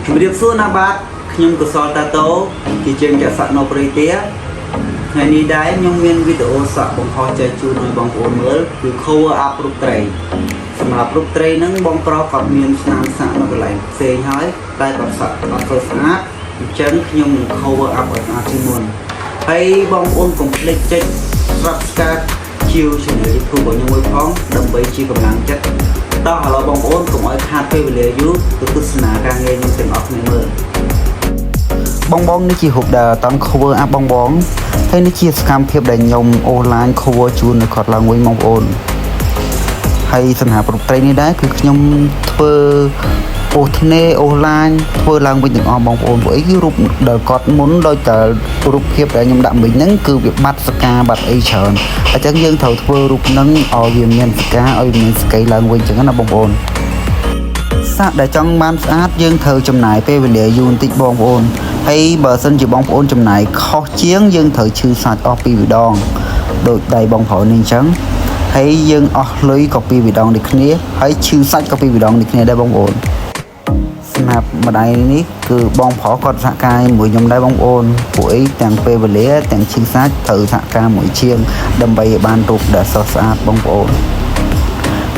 ជំរាបសួរណាបាទខ្ញុំកសលតាតូជាជាងចាក់សាក់នៅប្រទេសថ្ងៃនេះដែរខ្ញុំមានវីដេអូសាក់បង្ហោះចែកជូនឲ្យបងប្អូនមើលគឺ cover up រូបត្រីសម្រាប់រូបត្រីហ្នឹងបងប្រុសគាត់មានស្នាមសាក់នៅកន្លែងផ្សេងហើយតែគាត់សាក់អត់ទៅស្អាតអញ្ចឹងខ្ញុំនឹង cover up ឲ្យស្អាតជាងមុនហើយបងប្អូនកុំភ្លេចចុច subscribe ជាវ channel YouTube របស់ខ្ញុំមួយផងដើម្បីជាកម្លាំងចិត្តដល់ឥឡូវបងប្អូនកុំឲ្យខាតពេលវេលាយូរទៅទស្សនាការងារខ្ញុំទាំងអស់គ្នាមើលបងនេះជារូបដែលតង់ cover up បងហើយនេះជាសកម្មភាពដែលខ្ញុំ online cover ជូននៅគាត់ឡើងវិញបងប្អូនហើយសម្រាប់រូបត្រីនេះដែរគឺខ្ញុំធ្វើអូសធ្នេ online ធ្វើឡើងវិញទាំងអស់បងប្អូនព្រោះអីគឺរូបដែលគាត់មុនដោយតែរូបភាពដែលខ្ញុំដាក់មិញហ្នឹងគឺវាបាត់សកាបាត់អីច្រើនអញ្ចឹងយើងត្រូវធ្វើរូបហ្នឹងឲ្យវាមានសកាឲ្យមានស្កៃឡើងវិញអញ្ចឹងណាបងប្អូនសាក់ដែលចង់បានស្អាតយើងត្រូវចំណាយពេលវេលាយូរបន្តិចបងប្អូនហើយបើសិនជាបងប្អូនចំណាយខុសជាងយើងត្រូវឈឺសាច់អស់ពីរដងដូចដៃបងប្អូននេះអញ្ចឹងហើយយើងអស់លុយក៏ពីរដងដូចគ្នាហើយឈឺសាច់ក៏ពីរដងដូចគ្នាដែរបងប្អូនសម្រាប់ម្ដាយនេះគឺបងប្រុសគាត់សហការជាមួយខ្ញុំដែរបងប្អូនពួកអីទាំងពេលវេលាទាំងឈឺសាច់ត្រូវសហការមួយជាងដើម្បីឲ្យបានរូបដែលស្រស់ស្អាតបងប្អូន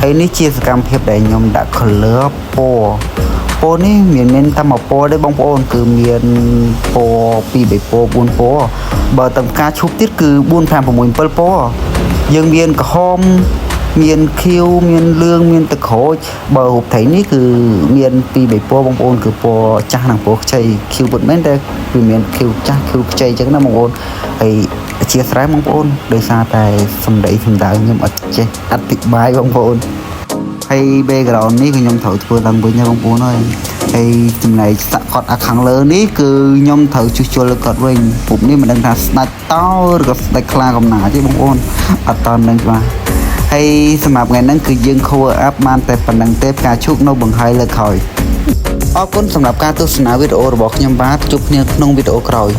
ហើយនេះជាសកម្មភាពដែលខ្ញុំដាក់ color ពណ៌នេះមានតែមួយពណ៌ទេបងប្អូនគឺមានពណ៌2 3ពណ៌4ពណ៌បើតាមការឈប់ទៀតគឺ4 5 6 7ពណ៌យើងមានក្រហមមានខៀវមានលឿងមានទឹកក្រូចបើរូបត្រីនេះគឺមាន2 3ពណ៌បងប្អូនគឺពណ៌ចាស់និងពណ៌ខ្ចីខៀវពិតមែនតែវាមានខៀវចាស់ខៀវខ្ចីអញ្ចឹងណាបងប្អូនហើយអធិស្ឋានបងប្អូនដោយសារតែសម្ដីសម្ដៅខ្ញុំអត់ចេះអធិប្បាយបងប្អូនហើយ background នេះគឺខ្ញុំត្រូវធ្វើឡើងវិញណាបងប្អូនហើយចំណែកសាក់គាត់ខាងលើនេះគឺខ្ញុំត្រូវជួសជុលគាត់វិញពុកនេះមិនដឹងថាស្ដាច់តោឬក៏ស្ដាច់ខ្លាកំណាចទេបងប្អូនអត់តន់ដឹងច្បាស់ហើយសម្រាប់ថ្ងៃហ្នឹងគឺយើង cover up បានតែប៉ុណ្្នឹងទេការជូកនៅបង្ហើយលើក្រោយអរគុណសម្រាប់ការទស្សនាវីដេអូរបស់ខ្ញុំបាទជួបគ្នាក្នុងវីដេអូក្រោយ